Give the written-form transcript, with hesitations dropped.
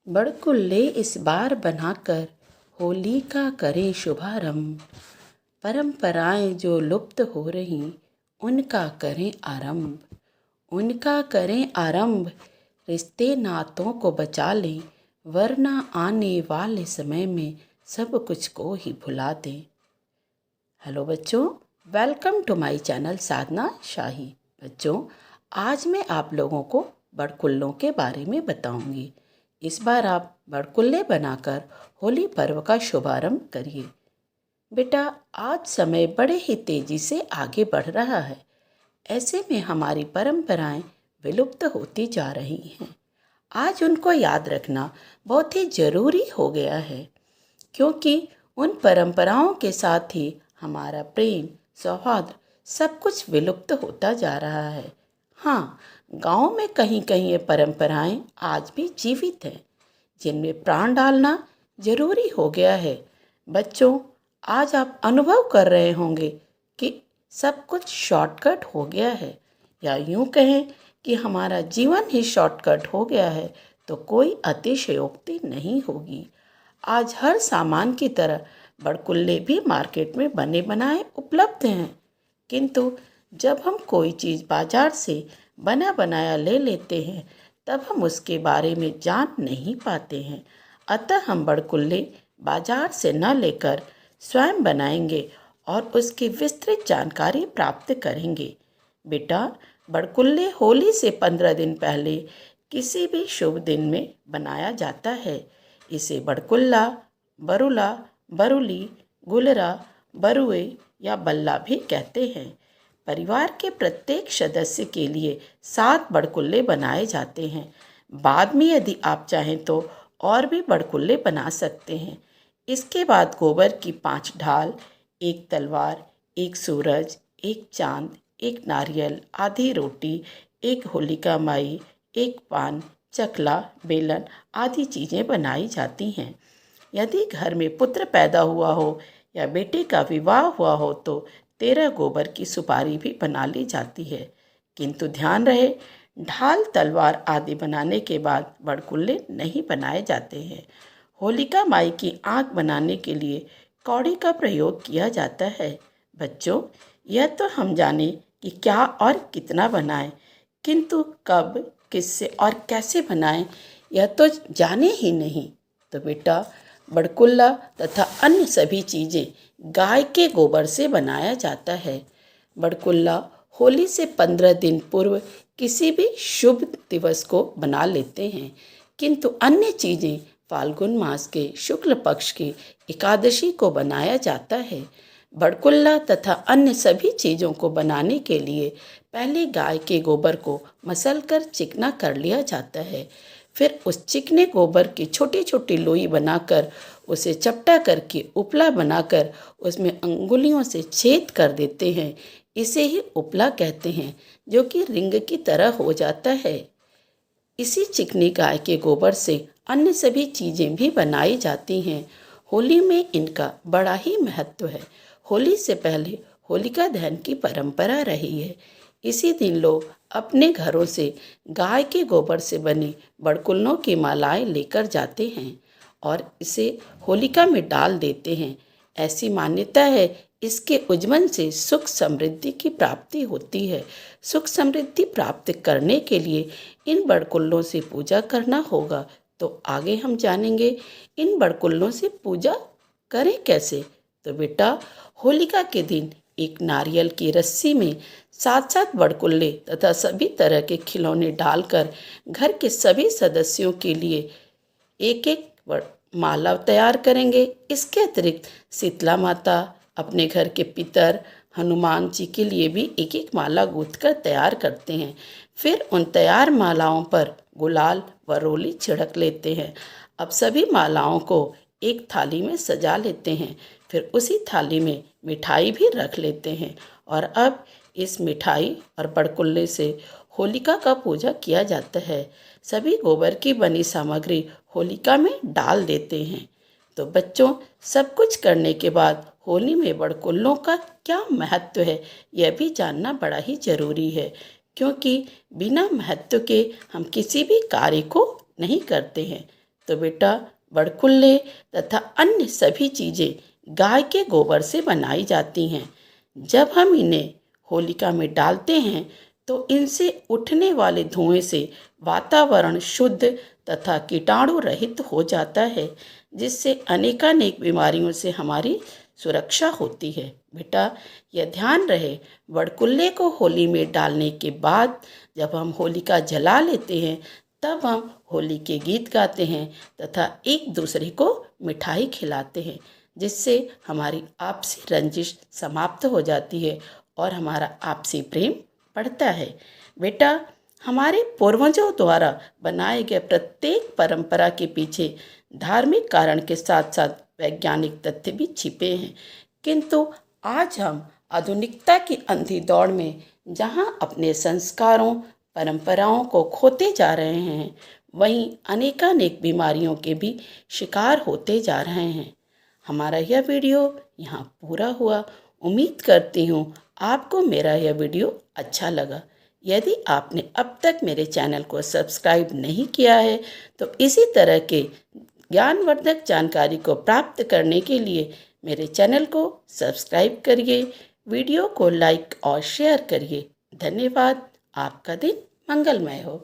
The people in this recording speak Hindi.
बड़कुल्ले इस बार बनाकर होली का करें शुभारंभ। परंपराएं जो लुप्त हो रही उनका करें आरंभ। उनका करें आरंभ, रिश्ते नातों को बचा लें, वरना आने वाले समय में सब कुछ को ही भुला दें। हेलो बच्चों, वेलकम टू माय चैनल साधना शाही। बच्चों, आज मैं आप लोगों को बड़कुल्लों के बारे में बताऊंगी। इस बार आप बड़कुल्ले बनाकर होली पर्व का शुभारंभ करिए। बेटा, आज समय बड़े ही तेजी से आगे बढ़ रहा है। ऐसे में हमारी परंपराएं विलुप्त होती जा रही हैं। आज उनको याद रखना बहुत ही ज़रूरी हो गया है, क्योंकि उन परंपराओं के साथ ही हमारा प्रेम, सौहार्द सब कुछ विलुप्त होता जा रहा है। हाँ, गांव में कहीं कहीं ये परंपराएं आज भी जीवित हैं, जिनमें प्राण डालना जरूरी हो गया है। बच्चों, आज आप अनुभव कर रहे होंगे कि सब कुछ शॉर्टकट हो गया है, या यूं कहें कि हमारा जीवन ही शॉर्टकट हो गया है, तो कोई अतिशयोक्ति नहीं होगी। आज हर सामान की तरह बड़कुल्ले भी मार्केट में बने बनाए उपलब्ध हैं, किंतु जब हम कोई चीज़ बाजार से बना बनाया ले लेते हैं, तब हम उसके बारे में जान नहीं पाते हैं। अतः हम बड़कुल्ले बाजार से न लेकर स्वयं बनाएंगे और उसकी विस्तृत जानकारी प्राप्त करेंगे। बेटा, बड़कुल्ले होली से 15 दिन पहले किसी भी शुभ दिन में बनाया जाता है। इसे बड़कुल्ला, बरुला, बरुली, गुलरा, बरुए या बल्ला भी कहते हैं। परिवार के प्रत्येक सदस्य के लिए 7 बड़कुल्ले बनाए जाते हैं। बाद में यदि आप चाहें तो और भी बड़कुल्ले बना सकते हैं। इसके बाद गोबर की 5 ढाल, एक तलवार, एक सूरज, एक चांद, एक नारियल, आधी रोटी, एक होलिका माई, एक पान, चकला, बेलन आदि चीज़ें बनाई जाती हैं। यदि घर में पुत्र पैदा हुआ हो या बेटे का विवाह हुआ हो तो 13 गोबर की सुपारी भी बना ली जाती है। किंतु ध्यान रहे, ढाल, तलवार आदि बनाने के बाद बड़कुल्ले नहीं बनाए जाते हैं। होलिका माई की आंख बनाने के लिए कौड़ी का प्रयोग किया जाता है। बच्चों, यह तो हम जाने कि क्या और कितना बनाएं, किंतु कब, किससे और कैसे बनाएं यह तो जाने ही नहीं। तो बेटा, बड़कुल्ला तथा अन्य सभी चीज़ें गाय के गोबर से बनाया जाता है। बड़कुल्ला होली से 15 दिन पूर्व किसी भी शुभ दिवस को बना लेते हैं, किंतु अन्य चीज़ें फाल्गुन मास के शुक्ल पक्ष की एकादशी को बनाया जाता है। बड़कुल्ला तथा अन्य सभी चीज़ों को बनाने के लिए पहले गाय के गोबर को मसलकर चिकना कर लिया जाता है। फिर उस चिकने गोबर की छोटी छोटी लोई बनाकर उसे चपटा करके उपला बनाकर उसमें अंगुलियों से छेद कर देते हैं। इसे ही उपला कहते हैं, जो कि रिंग की तरह हो जाता है। इसी चिकनी गाय के गोबर से अन्य सभी चीज़ें भी बनाई जाती हैं। होली में इनका बड़ा ही महत्व है। होली से पहले होलिका दहन की परंपरा रही है। इसी दिन लोग अपने घरों से गाय के गोबर से बनी बड़कुल्लों की मालाएं लेकर जाते हैं और इसे होलिका में डाल देते हैं। ऐसी मान्यता है, इसके उज्जवल से सुख समृद्धि की प्राप्ति होती है। सुख समृद्धि प्राप्त करने के लिए इन बड़कुल्लों से पूजा करना होगा। तो आगे हम जानेंगे इन बड़कुल्लों से पूजा करें कैसे। तो बेटा, होलिका के दिन एक नारियल की रस्सी में 7-7 बड़कुल्ले तथा सभी तरह के खिलौने डालकर घर के सभी सदस्यों के लिए एक एक माला तैयार करेंगे। इसके अतिरिक्त शीतला माता, अपने घर के पितर, हनुमान जी के लिए भी एक एक माला गूंथकर तैयार करते हैं। फिर उन तैयार मालाओं पर गुलाल व रोली छिड़क लेते हैं। अब सभी मालाओं को एक थाली में सजा लेते हैं। फिर उसी थाली में मिठाई भी रख लेते हैं और अब इस मिठाई और बड़कुल्ले से होलिका का पूजा किया जाता है। सभी गोबर की बनी सामग्री होलिका में डाल देते हैं। तो बच्चों, सब कुछ करने के बाद होली में बड़कुल्लों का क्या महत्व है, यह भी जानना बड़ा ही जरूरी है, क्योंकि बिना महत्व के हम किसी भी कार्य को नहीं करते हैं। तो बेटा बड़कुल्ले तथा अन्य सभी चीज़ें गाय के गोबर से बनाई जाती हैं। जब हम इन्हें होलिका में डालते हैं तो इनसे उठने वाले धुएं से वातावरण शुद्ध तथा कीटाणु रहित हो जाता है, जिससे अनेकानेक बीमारियों से हमारी सुरक्षा होती है। बेटा यह ध्यान रहे, बड़कुल्ले को होली में डालने के बाद जब हम होलिका जला लेते हैं तब हम होली के गीत गाते हैं तथा एक दूसरे को मिठाई खिलाते हैं, जिससे हमारी आपसी रंजिश समाप्त हो जाती है और हमारा आपसी प्रेम बढ़ता है। बेटा हमारे पूर्वजों द्वारा बनाए गए प्रत्येक परंपरा के पीछे धार्मिक कारण के साथ साथ वैज्ञानिक तथ्य भी छिपे हैं, किंतु आज हम आधुनिकता की अंधी दौड़ में जहां अपने संस्कारों परंपराओं को खोते जा रहे हैं, वहीं अनेकानेक बीमारियों के भी शिकार होते जा रहे हैं। हमारा यह वीडियो यहाँ पूरा हुआ। उम्मीद करती हूँ आपको मेरा यह वीडियो अच्छा लगा। यदि आपने अब तक मेरे चैनल को सब्सक्राइब नहीं किया है तो इसी तरह के ज्ञानवर्धक जानकारी को प्राप्त करने के लिए मेरे चैनल को सब्सक्राइब करिए, वीडियो को लाइक और शेयर करिए। धन्यवाद। आपका दिन मंगलमय हो।